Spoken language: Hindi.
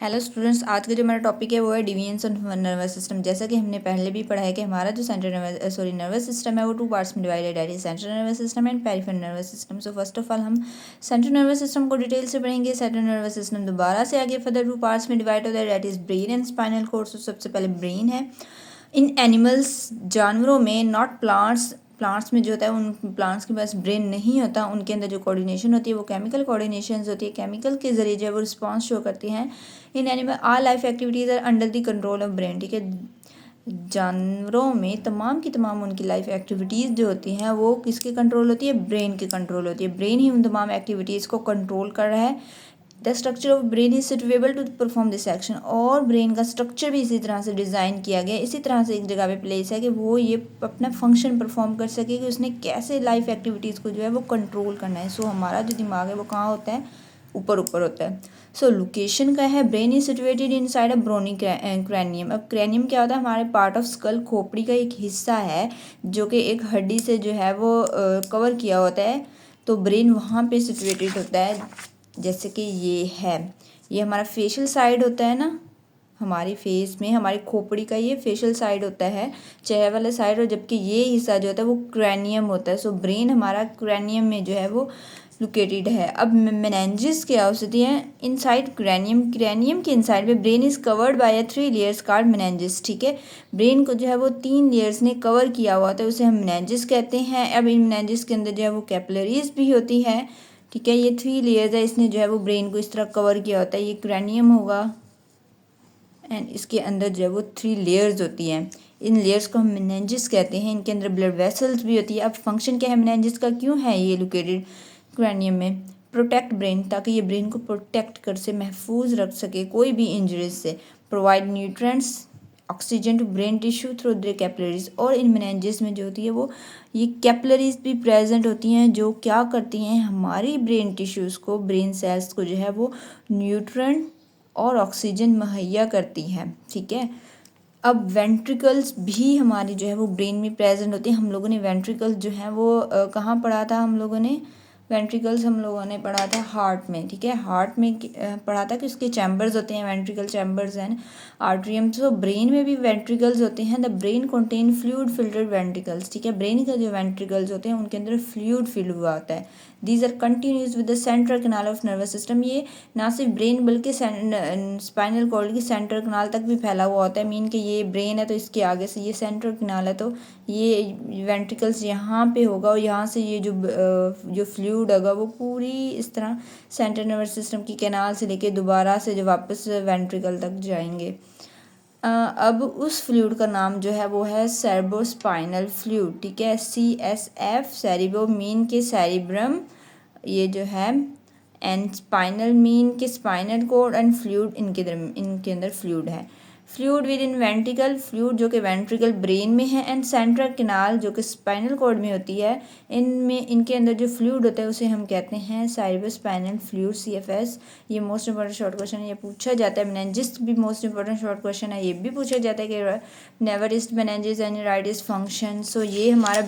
हेलो स्टूडेंट्स, आज का जो हमारा टॉपिक है वो है डिवीजन्स ऑफ नर्वस सिस्टम। जैसा कि हमने पहले भी पढ़ा है कि हमारा जो नर्वस सिस्टम है वो टू पार्ट्स में डिवाइडेड है, central nervous system and peripheral nervous system. So first of all हम सेंट्रल नर्वस सिस्टम को डिटेल से पढ़ेंगे। सेंट्रल नर्वस सिस्टम दोबारा से आगे फर्दर टू पार्ट्स में डिवाइड होता है, that is brain and spinal cord. So सबसे पहले ब्रेन है। इन एनिमल्स, जानवरों में, नॉट प्लांट्स में जो होता है, उन प्लांट्स के पास ब्रेन नहीं होता। उनके अंदर जो कोऑर्डिनेशन होती है वो केमिकल कोऑर्डिनेशन होती है। केमिकल के जरिए जो है वो रिस्पॉन्स शो करती हैं। In animal all life activities are under the control of brain. ठीक है, जानवरों में तमाम की तमाम उनकी लाइफ एक्टिविटीज़ जो होती हैं वो किसके कंट्रोल होती है? ब्रेन के कंट्रोल होती है। ब्रेन ही उन तमाम एक्टिविटीज़ को कंट्रोल कर रहा है। The structure of brain is suitable to perform this action. और ब्रेन का स्ट्रक्चर भी इसी तरह से डिज़ाइन किया गया है, इसी तरह से एक जगह पे प्लेस है कि वो ये अपना फंक्शन परफॉर्म कर सके कि उसने कैसे लाइफ एक्टिविटीज़ को जो है वो कंट्रोल करना है। सो हमारा जो दिमाग है वो कहाँ होता है? ऊपर होता है। सो लोकेशन का है, brain is situated inside a bony cranium. अब क्रैनियम क्या होता है? हमारे पार्ट ऑफ स्कल, खोपड़ी का एक हिस्सा है जो कि एक हड्डी से जो है वो कवर किया होता है। तो ब्रेन वहाँ पे सिचुएटेड होता है, जैसे कि ये हमारा फेशियल साइड होता है ना, हमारी फेस में हमारी खोपड़ी का ये फेशियल साइड होता है, चेहरे वाला साइड। और जबकि ये हिस्सा जो होता है वो क्रैनियम होता है। सो ब्रेन हमारा क्रैनियम में जो है वो लोकेटेड है। अब मेनिंजेस क्या होती है? इनसाइड क्रैनियम के इनसाइड में brain is covered by 3 layers called meninges. ठीक है, ब्रेन को जो है वो 3 लेयर्स ने कवर किया हुआ था, उसे हम मेनिंजेस कहते हैं। अब इन मेनिंजेस के अंदर जो है वो कैपिलरीज भी होती है। ठीक है, ये 3 लेयर्स है, इसने जो है वो ब्रेन को इस तरह कवर किया होता है। ये क्रैनियम होगा एंड इसके अंदर जो है वो 3 लेयर्स होती हैं। इन लेयर्स को हम मेनिंजेस कहते हैं। इनके अंदर ब्लड वेसल्स भी होती है। अब फंक्शन क्या है मेनिंजेस का? क्यों है ये लोकेटेड क्रैनियम में? प्रोटेक्ट ब्रेन, ताकि ये ब्रेन को प्रोटेक्ट कर से, महफूज रख सके कोई भी इंजरीज से। Provide nutrients, oxygen to brain tissue through the capillaries. और इन मेनिंजेस में जो होती है वो ये कैपिलरीज भी प्रेजेंट होती हैं, जो क्या करती हैं? हमारी ब्रेन टिश्यूज़ को, ब्रेन सेल्स को जो है वो न्यूट्रिएंट और ऑक्सीजन मुहैया करती हैं। ठीक है, अब वेंट्रिकल्स भी हमारी जो है वो ब्रेन में प्रेजेंट होती हैं। हम लोगों ने वेंट्रिकल्स जो हैं वो कहाँ पढ़ा था? हम लोगों ने वेंट्रिकल्स पढ़ा था हार्ट में। ठीक है, हार्ट में पढ़ा था कि उसके चैम्बर्स होते हैं, वेंट्रिकल चैम्बर्स एंड आर्ट्रियम। तो ब्रेन में भी वेंट्रिकल्स होते हैं। The brain contain fluid filtered ventricles. ठीक है, ब्रेन का जो वेंट्रिकल्स होते हैं उनके अंदर फ्लूइड फिल हुआ होता है। These are continues with the central canal of nervous system. ये ना सिर्फ ब्रेन बल्कि स्पाइनल कॉर्ड की सेंट्रल कैनाल तक भी फैला हुआ होता है। मीन कि ये ब्रेन है तो इसके आगे से ये सेंट्रल कैनाल है, तो ये वेंट्रिकल्स यहाँ पे होगा और यहाँ से ये जो फ्लूइड होगा वो पूरी इस तरह सेंट्रल नर्वस सिस्टम की कैनाल से लेके दोबारा से जो वापस वेंट्रिकल तक जाएंगे। अब उस फ्लूइड का नाम जो है वो है सेरेब्रोस्पाइनल फ्लूइड। ठीक है, CSF, सेरिब्रो मीन के सेरिब्रम ये जो है, एंड स्पाइनल मीन के स्पाइनल कोड, एंड फ्लूइड इनके अंदर फ्लूइड है। Fluid with in ventricle, fluid जो कि वेंट्रिकल ब्रेन में है, एंड सेंट्रल कैनाल जो कि स्पाइनल कॉर्ड में होती है। इनके अंदर जो फ्लूइड होता है उसे हम कहते हैं सेरेब्रोस्पाइनल फ्लूइड, CFS। ये मोस्ट इंपॉर्टेंट शॉर्ट क्वेश्चन है, ये पूछा जाता है। मेनिंजेस भी मोस्ट इंपॉर्टेंट शॉर्ट क्वेश्चन है, ये भी पूछा जाता है कि never is meninges and right is function. So ये हमारा